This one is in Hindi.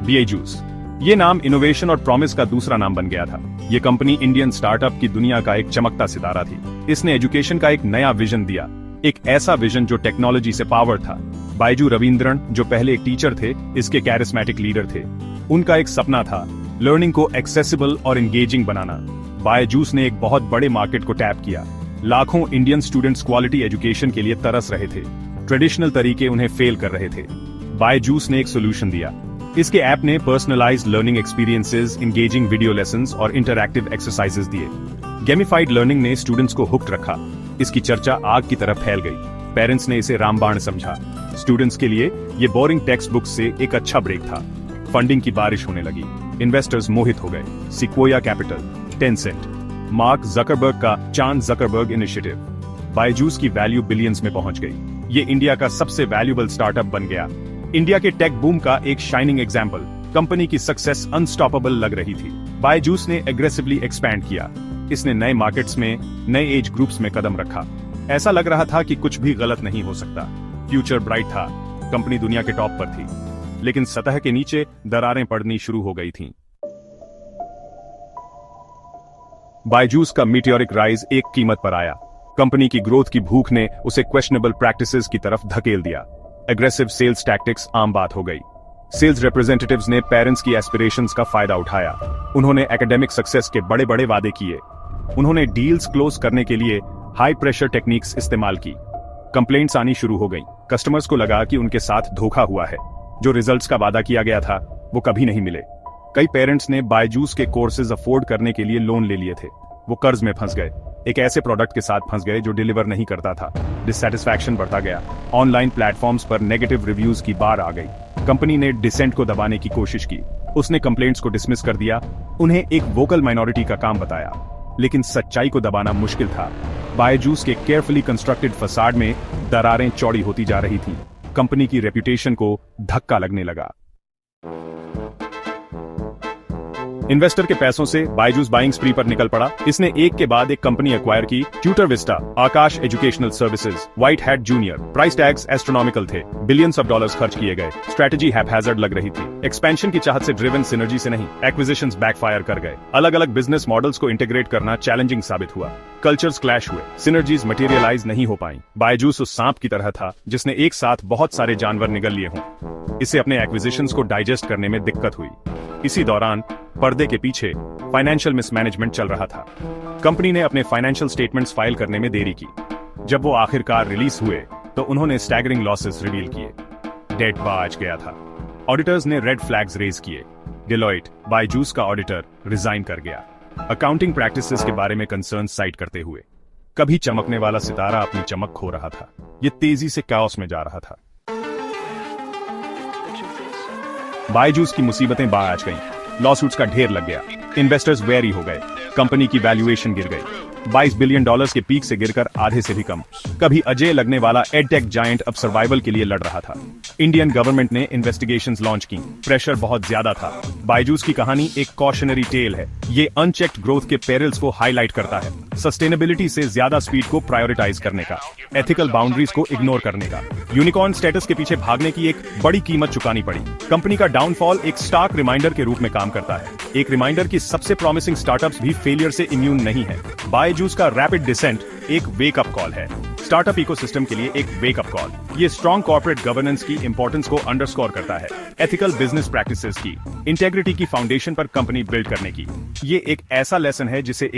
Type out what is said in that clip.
बायजूस। ये नाम इनोवेशन और प्रॉमिस का दूसरा नाम बन गया था। ये कंपनी इंडियन स्टार्टअप की दुनिया का एक चमकता सितारा थी। इसने एजुकेशन का एक नया विजन दिया, एक ऐसा विजन जो टेक्नोलॉजी से पावर था। बायजू रविंद्रन, जो पहले एक टीचर थे, इसके कैरिस्मेटिक लीडर थे। उनका एक सपना था लर्निंग को एक्सेसिबल और एंगेजिंग बनाना। बायजूस ने एक बहुत बड़े मार्केट को टैप किया। लाखों इंडियन स्टूडेंट्स क्वालिटी एजुकेशन के लिए तरस रहे थे। ट्रेडिशनल तरीके उन्हें फेल कर रहे थे। बायजूस ने एक सोल्यूशन दिया। इसके ऐप ने personalised learning experiences, engaging video lessons और इंटरैक्टिव एक्सरसाइजेस दिए। गेमिफाइड लर्निंग ने स्टूडेंट्स को हुक्ड रखा। इसकी चर्चा आग की तरह फैल गई। पेरेंट्स ने इसे रामबाण समझा। स्टूडेंट्स के लिए ये बोरिंग टेक्स्ट बुक से एक अच्छा ब्रेक था। फंडिंग की बारिश होने लगी। इन्वेस्टर्स मोहित हो गए। सिक्वोया कैपिटल, टेंसेंट, मार्क जकरबर्ग का चांद जकरबर्ग इनिशिएटिव। बायजूस की वैल्यू बिलियंस में पहुंच गई। ये इंडिया का सबसे वैल्यूएबल स्टार्टअप बन गया। इंडिया के टेक बूम का एक शाइनिंग एग्जाम्पल। कंपनी की सक्सेस अनस्टॉपेबल लग रही थी। बायजूस ने एग्रेसिवली एक्सपैंड किया। इसने नए मार्केट्स में, नए एज ग्रुप्स में कदम रखा। ऐसा लग रहा था कि कुछ भी गलत नहीं हो सकता। फ्यूचर ब्राइट था। कंपनी दुनिया के टॉप पर थी, लेकिन सतह के नीचे दरारें पड़नी शुरू हो गई थीं। बायजूस का मीटियोरिक राइज एक कीमत पर आया। कंपनी की ग्रोथ की भूख ने उसे क्वेश्चनेबल प्रैक्टिसेस की तरफ धकेल दिया। एग्रेसिव सेल्स टैक्टिक्स आम बात हो गई। सेल्स रिप्रेजेंटेटिव्स ने पेरेंट्स की एस्पिरेशंस का फायदा उठाया। उन्होंने एकेडमिक सक्सेस के बड़े बड़े वादे किए। उन्होंने डील्स क्लोज करने के लिए हाई प्रेशर टेक्निक्स इस्तेमाल की। कंप्लेंट्स आनी शुरू हो गई। कस्टमर्स को लगा कि उनके साथ धोखा हुआ है। जो रिजल्ट्स का वादा किया गया था वो कभी नहीं मिले। कई पेरेंट्स ने बायजूस के कोर्सेज अफोर्ड करने के लिए लोन ले लिए थे। वो कर्ज में फंस गए। एक ऐसे प्रोडक्ट के साथ फंस गए जो डिलीवर नहीं करता था। डिससैटिस्फैक्शन बढ़ता गया। ऑनलाइन प्लेटफॉर्म्स पर नेगेटिव रिव्यूज की बाढ़ आ गई। कंपनी ने डिसेंट को दबाने की कोशिश की। उसने कंप्लेंट्स को डिसमिस कर दिया, उन्हें एक वोकल माइनॉरिटी का काम बताया। लेकिन सच्चाई को दबाना मुश्किल था। बायजूस के केयरफुली कंस्ट्रक्टेड फसाड में दरारें चौड़ी होती जा रही थीं। कंपनी की रेपुटेशन को धक्का लगने लगा। इन्वेस्टर के पैसों से बायजूस बाइंग स्प्री पर निकल पड़ा। इसने एक के बाद एक कंपनी एक्वायर की। Tutor Vista, Aakash Educational Services, White Hat Junior. Price tags astronomical थे। बिलियंस ऑफ डॉलर्स खर्च किए गए। स्ट्रेटजी हैपहैजर्ड लग रही थी। एक्सपेंशन की चाहत से ड्रिवन सिनर्जी से नहीं। एक्विजिशंस बैकफायर कर गए। अलग अलग बिजनेस मॉडल्स को इंटीग्रेट करना चैलेंजिंग साबित हुआ। कल्चर्स क्लैश हुए। सिनर्जीज मटेरियलाइज नहीं हो पाई। बायजूस उस सांप की तरह था जिसने एक साथ बहुत सारे जानवर निगल लिए हों। इसे अपने एक्विजिशंस को डाइजेस्ट करने में दिक्कत हुई। इसी दौरान पर्दे के पीछे फाइनेंशियल मिसमैनेजमेंट चल रहा था। कंपनी ने अपने फाइनेंशियल स्टेटमेंट्स फाइल करने में देरी की। जब वो आखिरकार रिलीज हुए तो उन्होंने स्टैगरिंग लॉसेस रिवील किए। डेट बाज गया था। ऑडिटर्स ने रेड फ्लैग्स रेज किए। डिलॉयट, बायजूस का ऑडिटर, रिजाइन कर गया। अकाउंटिंग प्रैक्टिसेस के बारे में कंसर्न साइट करते हुए। कभी चमकने वाला सितारा अपनी चमक खो रहा था। ये तेजी से काओस में जा रहा था। बायजूस की मुसीबतें बाज गईं। लॉसूट्स का ढेर लग गया। इन्वेस्टर्स वेरी हो गए। कंपनी की वैल्यूएशन गिर गई। $22 बिलियन के पीक से गिरकर आधे से भी कम। कभी अजय लगने वाला एडटेक जायंट अब सर्वाइवल के लिए लड़ रहा था। इंडियन गवर्नमेंट ने इन्वेस्टिगेशंस लॉन्च की। प्रेशर बहुत ज्यादा था। बायजूस की कहानी एक कॉशनरी टेल है। ये अनचेक्ड ग्रोथ के पेरिल्स को हाईलाइट करता है। सस्टेनेबिलिटी से ज्यादा स्पीड को प्रायोरिटाइज करने का, एथिकल बाउंड्रीज को इग्नोर करने का, यूनिकॉर्न स्टेटस के पीछे भागने की एक बड़ी कीमत चुकानी पड़ी। कंपनी का डाउनफॉल एक स्टार्क रिमाइंडर के रूप में काम करता है। एक रिमाइंडर की सबसे प्रॉमिसिंग स्टार्टअप्स भी फेलियर से इम्यून नहीं है। बायजूस का रैपिड डिसेंट एक वेकअप कॉल है। स्टार्टअप इकोसिस्टम के लिए एक वेकअप कॉल। ये स्ट्रॉन्ग कॉर्पोरेट गवर्नेंस की इंपॉर्टेंस को अंडरस्कोर करता है। एथिकल बिजनेस प्रैक्टिसेस की, इंटेग्रिटी की फाउंडेशन पर कंपनी बिल्ड करने की। ये एक ऐसा लेसन है जिसे